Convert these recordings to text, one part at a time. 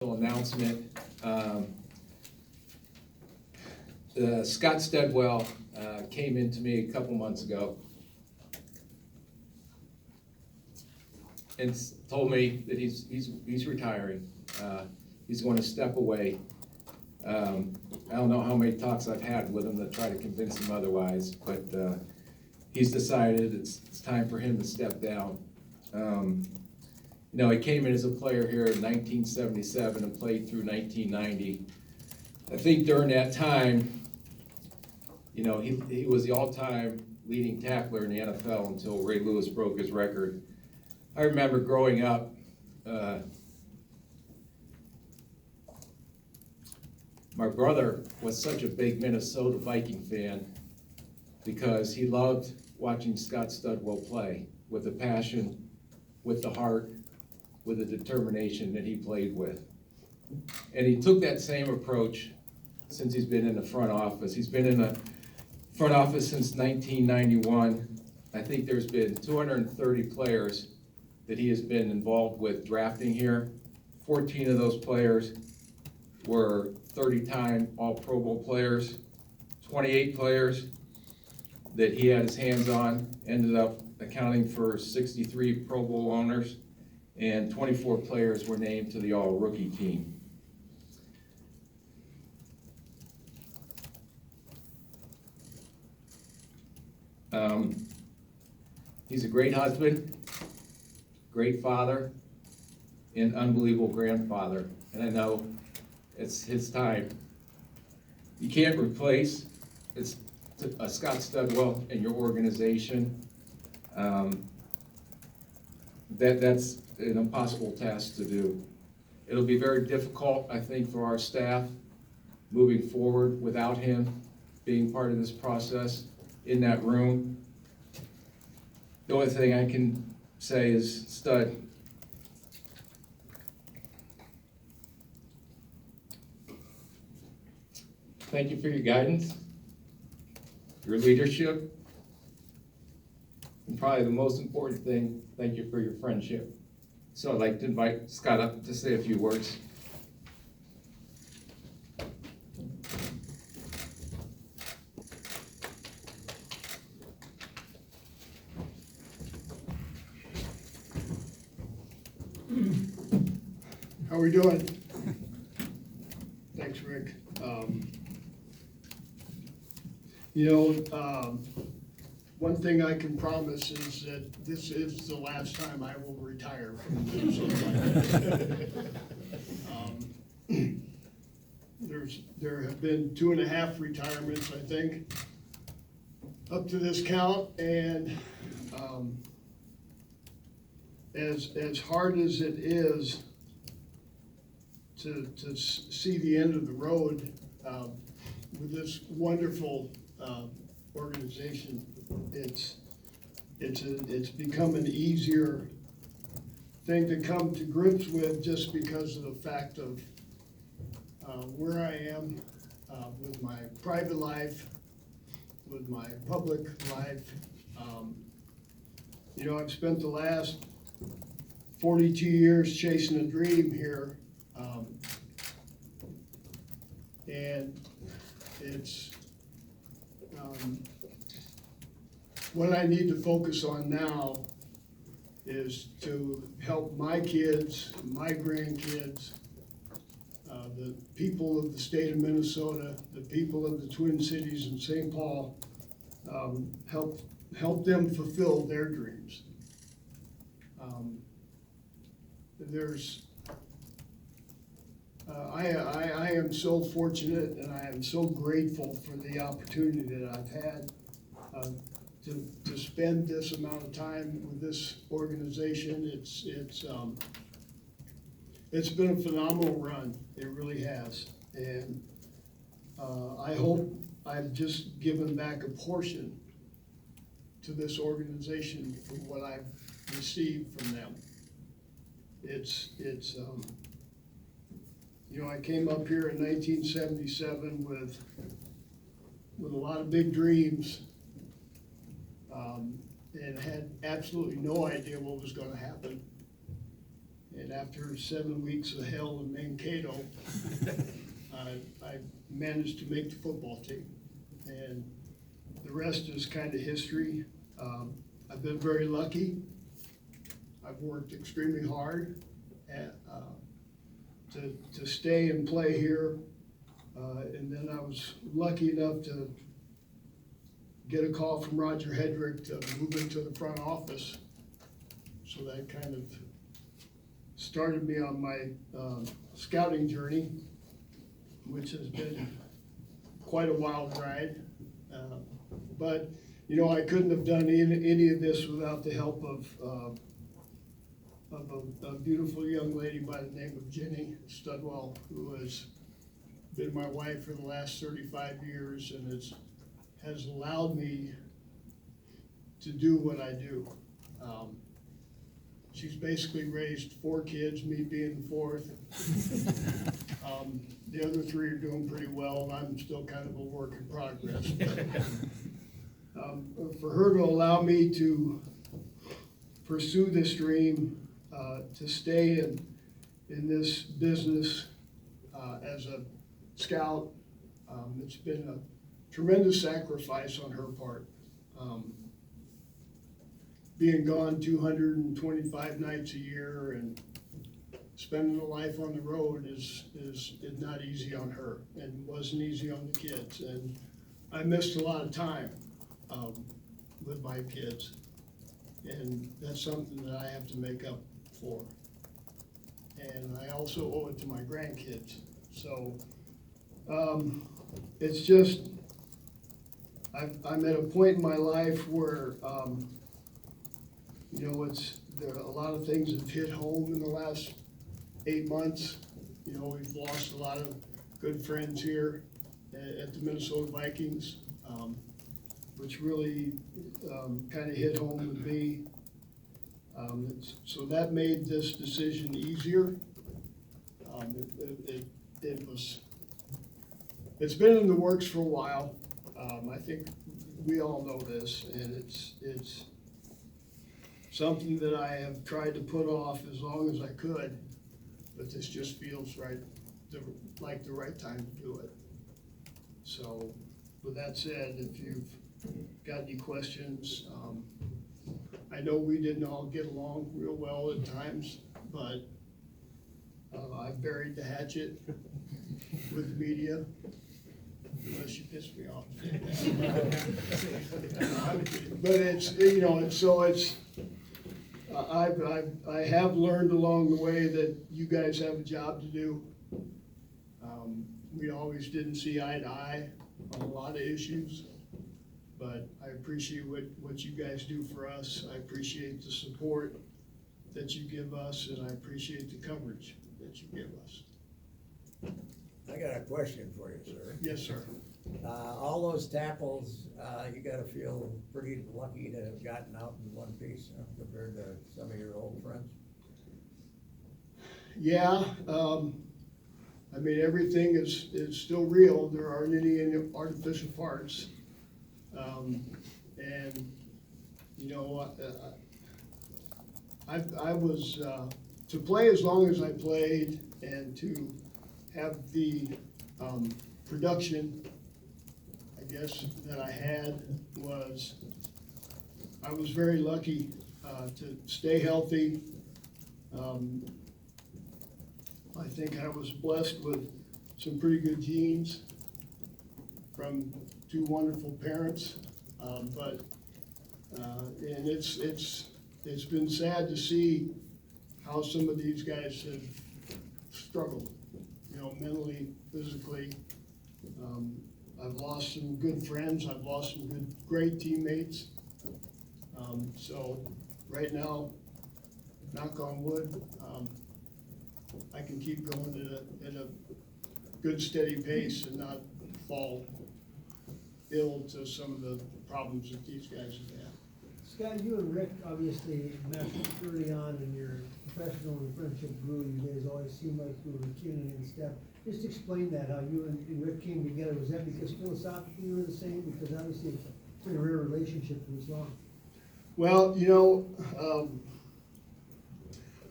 Announcement. Scott Studwell came in to me a couple months ago and told me that he's retiring. He's going to step away. I don't know how many talks I've had with him to try to convince him otherwise, but he's decided it's time for him to step down. He came in as a player here in 1977 and played through 1990. I think during that time, he was the all-time leading tackler in the NFL until Ray Lewis broke his record. I remember growing up, my brother was such a big Minnesota Viking fan because he loved watching Scott Studwell play with the passion, with the heart, with the determination that he played with. And he took that same approach since he's been in the front office. He's been in the front office since 1991. I think there's been 230 players that he has been involved with drafting here. 14 of those players were 30-time All-Pro Bowl players. 28 players that he had his hands on ended up accounting for 63 Pro Bowl honors, and 24 players were named to the All-Rookie team. He's a great husband, great father, and unbelievable grandfather, and I know it's his time. You can't replace Scott Studwell in your organization. That's an impossible task to do. It'll be very difficult, I think, for our staff moving forward without him being part of this process in that room. The only thing I can say is, Stud, thank you for your guidance, your leadership, and probably the most important thing, thank you for your friendship. So I'd like to invite Scott up to say a few words. How are we doing? Thanks, Rick. One thing I can promise is that this is the last time I will retire from the Minnesota Vikings. There have been 2.5 retirements, I think, up to this count, and as hard as it is to see the end of the road with this wonderful organization, it's become an easier thing to come to grips with just because of the fact of where I am with my private life, with my public life. I've spent the last 42 years chasing a dream here, and it's what I need to focus on now is to help my kids, my grandkids, the people of the state of Minnesota, the people of the Twin Cities and St. Paul, help them fulfill their dreams. I am so fortunate and I am so grateful for the opportunity that I've had to spend this amount of time with this organization. It's been a phenomenal run. It really has, and I hope I've just given back a portion to this organization for what I've received from them. I came up here in 1977 with a lot of big dreams, and had absolutely no idea what was going to happen. And And after 7 weeks of hell in Mankato, I managed to make the football team. And the rest is kind of history. I've been very lucky. I've worked extremely hard to stay and play here. And then I was lucky enough to get a call from Roger Hedrick to move into the front office. So that kind of started me on my scouting journey, which has been quite a wild ride. But, you know, I couldn't have done any of this without the help of a beautiful young lady by the name of Jenny Studwell, who has been my wife for the last 35 years and has allowed me to do what I do. She's basically raised 4 kids, me being the 4th. The other 3 are doing pretty well, and I'm still kind of a work in progress. But, for her to allow me to pursue this dream, to stay in this business as a scout, it's been a tremendous sacrifice on her part. Being gone 225 nights a year and spending a life on the road is not easy on her, and wasn't easy on the kids. And I missed a lot of time with my kids, and that's something that I have to make up for. And I also owe it to my grandkids. So it's just, I'm at a point in my life where you know, there are a lot of things have hit home in the last 8 months. You know, we've lost a lot of good friends here at the Minnesota Vikings, which really kind of hit home with me. So that made this decision easier. It's been in the works for a while. I think we all know this, and it's something that I have tried to put off as long as I could, but this just feels right, like the right time to do it. So, with that said, if you've got any questions, I know we didn't all get along real well at times, but I buried the hatchet with the media, unless you piss me off. But it's, you know, and so it's, I have learned along the way that you guys have a job to do. We always didn't see eye to eye on a lot of issues, but I appreciate what you guys do for us. I appreciate the support that you give us, and I appreciate the coverage that you give us. I got a question for you, sir. Yes, sir. All those tackles, you gotta feel pretty lucky to have gotten out in one piece, compared to some of your old friends. Yeah, I mean, everything is still real. There aren't any artificial parts. And, you know, I was, to play as long as I played and to have the production, I guess, that I had I was very lucky to stay healthy. I think I was blessed with some pretty good genes from 2 wonderful parents, and it's been sad to see how some of these guys have struggled, you know, mentally, physically. I've lost some good friends. I've lost some great teammates. So right now, knock on wood, I can keep going at a good steady pace and not fall ill to some of the problems that these guys have had. Scott, you and Rick obviously met early on in your professional and friendship grew. You guys always seemed like you were kin and step. Just explain that, how you and Rick came together. Was that because philosophically you were the same? Because obviously it's been a rare relationship for this long. Well, you know,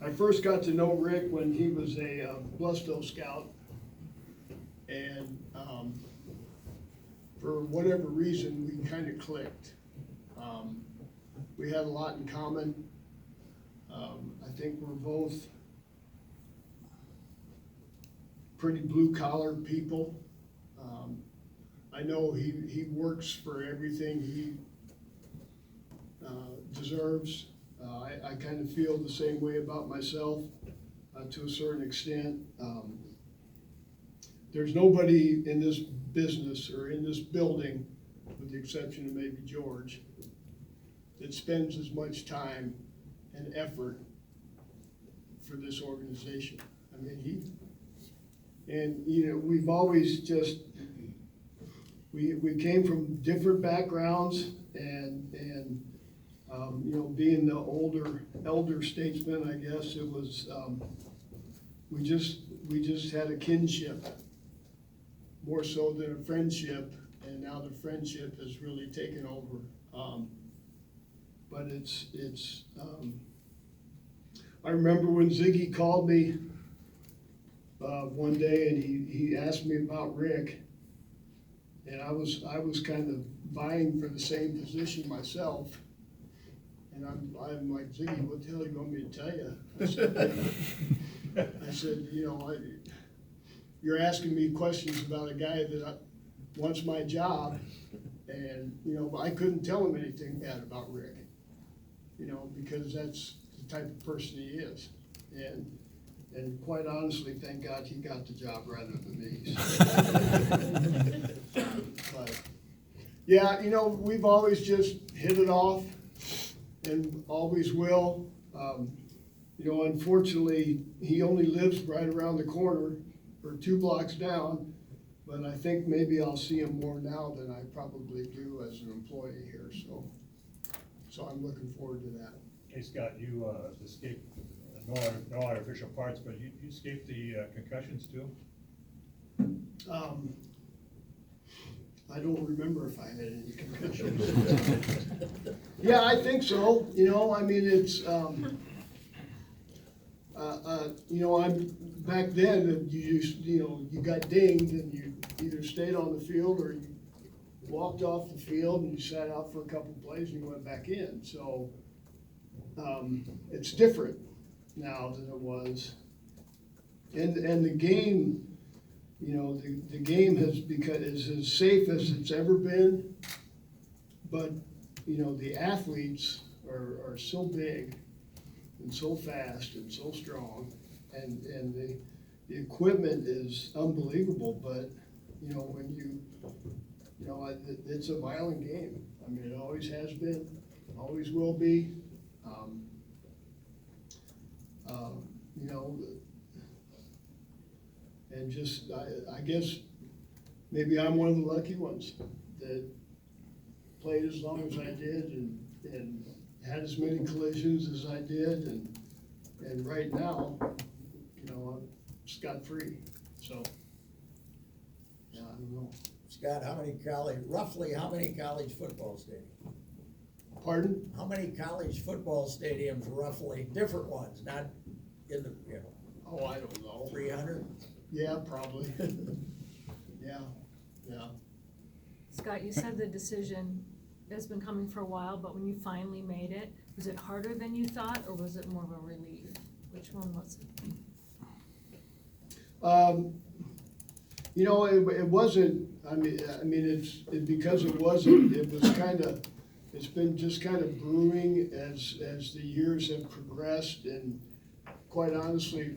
I first got to know Rick when he was a Blusto scout. And for whatever reason, we kind of clicked. We had a lot in common. I think we're both pretty blue-collar people. I know he works for everything he deserves. I kind of feel the same way about myself to a certain extent. There's nobody in this business or in this building, with the exception of maybe George, that spends as much time and effort for this organization. I mean, we've always just, we came from different backgrounds and being the elder statesman, I guess, it was, we just had a kinship, more so than a friendship, and now the friendship has really taken over. But I remember when Ziggy called me one day and he asked me about Rick, and I was kind of vying for the same position myself. And I'm like, Ziggy, what the hell you want me to tell you? I said, you're asking me questions about a guy that wants my job, and, I couldn't tell him anything bad about Rick, because that's the type of person he is. And quite honestly, thank God he got the job rather than me. But, yeah, we've always just hit it off and always will. Unfortunately, he only lives right around the corner or 2 blocks down, but I think maybe I'll see him more now than I probably do as an employee here, so I'm looking forward to that. Hey, Scott, you escaped, no artificial parts, but you escaped the concussions too? I don't remember if I had any concussions. Yeah, I think so. I mean, it's, I'm back then. You got dinged, and you either stayed on the field or you walked off the field and you sat out for a couple of plays and you went back in. So it's different now than it was, and the game. The game is as safe as it's ever been, but, the athletes are so big and so fast and so strong, and the equipment is unbelievable, but, when it's a violent game. I mean, it always has been, always will be. And just, I guess, maybe I'm one of the lucky ones that played as long as I did and had as many collisions as I did, and right now, I'm scot-free, so, yeah, I don't know. Scott, roughly how many college football stadiums? Pardon? How many college football stadiums roughly, different ones, not in the, Oh, I don't know. 300? Yeah, probably. Yeah. Scott, you said the decision has been coming for a while, but when you finally made it, was it harder than you thought, or was it more of a relief? Which one was it? It wasn't, because it wasn't, it was it's been just kind of brewing as the years have progressed, and quite honestly,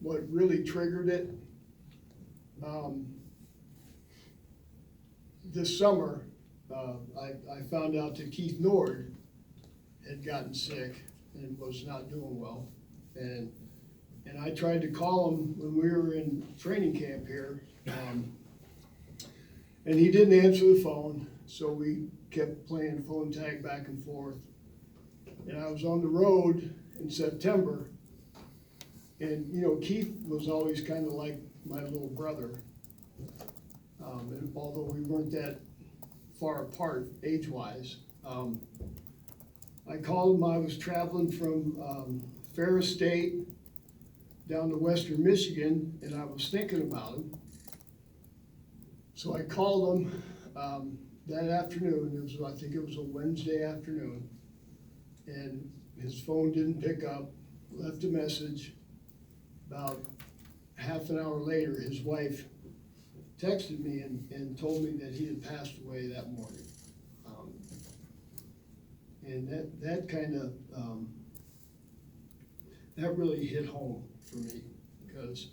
what really triggered it, this summer, I found out that Keith Nord had gotten sick and was not doing well. And I tried to call him when we were in training camp here, and he didn't answer the phone, so we kept playing phone tag back and forth. And I was on the road in September, and Keith was always kind of like my little brother, and although we weren't that far apart age-wise. I called him. I was traveling from Ferris State down to Western Michigan, and I was thinking about him. So I called him that afternoon. I think it was a Wednesday afternoon, and his phone didn't pick up. Left a message. About half an hour later, his wife texted me and told me that he had passed away that morning. And that kind of, that really hit home for me, because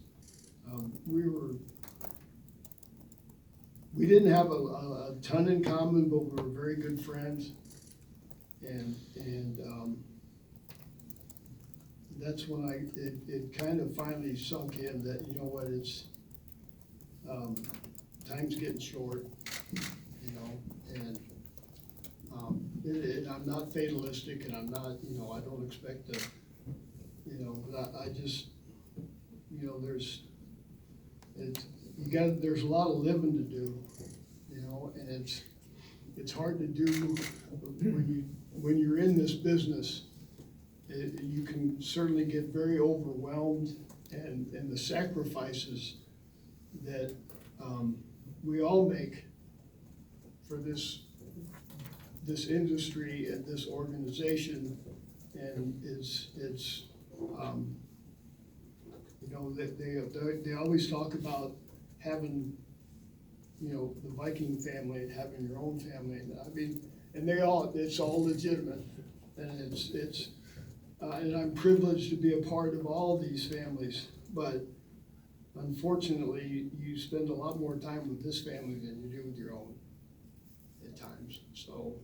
we didn't have a ton in common, but we were very good friends. And that's when it kind of finally sunk in that, you know what, it's, time's getting short, you know, and I'm not fatalistic, and I'm not, you know, I don't expect to, you know, but I just, you know, there's a lot of living to do, you know, and it's hard to do when you're in this business. You can certainly get very overwhelmed, and the sacrifices that we all make for this industry and this organization, and it's you know, they always talk about having, you know, the Viking family and having your own family, and I mean, and it's all legitimate, and and I'm privileged to be a part of all of these families, but unfortunately, you spend a lot more time with this family than you do with your own at times. So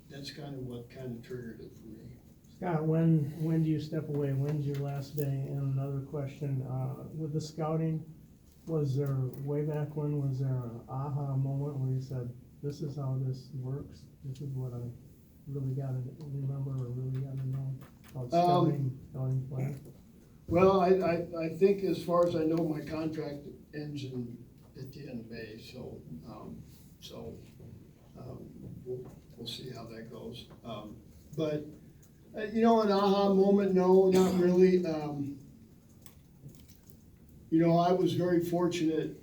that's kind of what kind of triggered it for me. Scott, when do you step away? When's your last day? And another question, with the scouting, was there, way back when, was there an aha moment where you said, this is how this works? This is what I really gotta remember or really gotta know about scouting play? Well, I think as far as I know, my contract ends at the end of May, so we'll see how that goes. But you know, an aha moment, no, not really. You know, I was very fortunate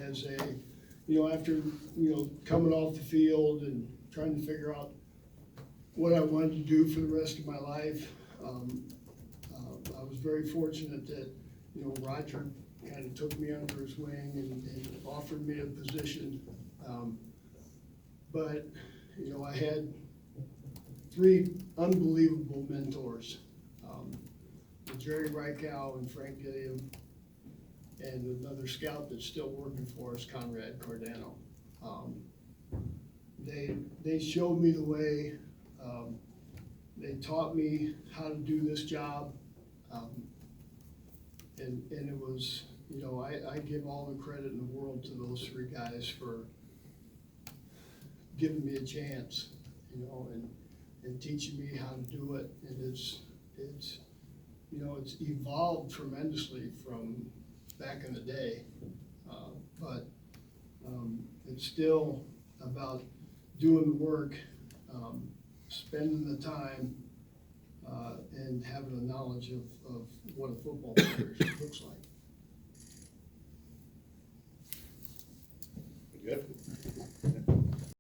as after, you know, coming off the field and trying to figure out what I wanted to do for the rest of my life. I was very fortunate that, you know, Roger kind of took me under his wing and offered me a position. But, you know, I had 3 unbelievable mentors, Jerry Reichow and Frank Gilliam, and another scout that's still working for us, Conrad Cardano. They showed me the way. They taught me how to do this job. And it was, you know, I give all the credit in the world to those 3 guys for giving me a chance, you know, and teaching me how to do it. And it's you know, it's evolved tremendously from back in the day. But it's still about doing the work, spending the time, and having a knowledge of what a football player looks like. Good.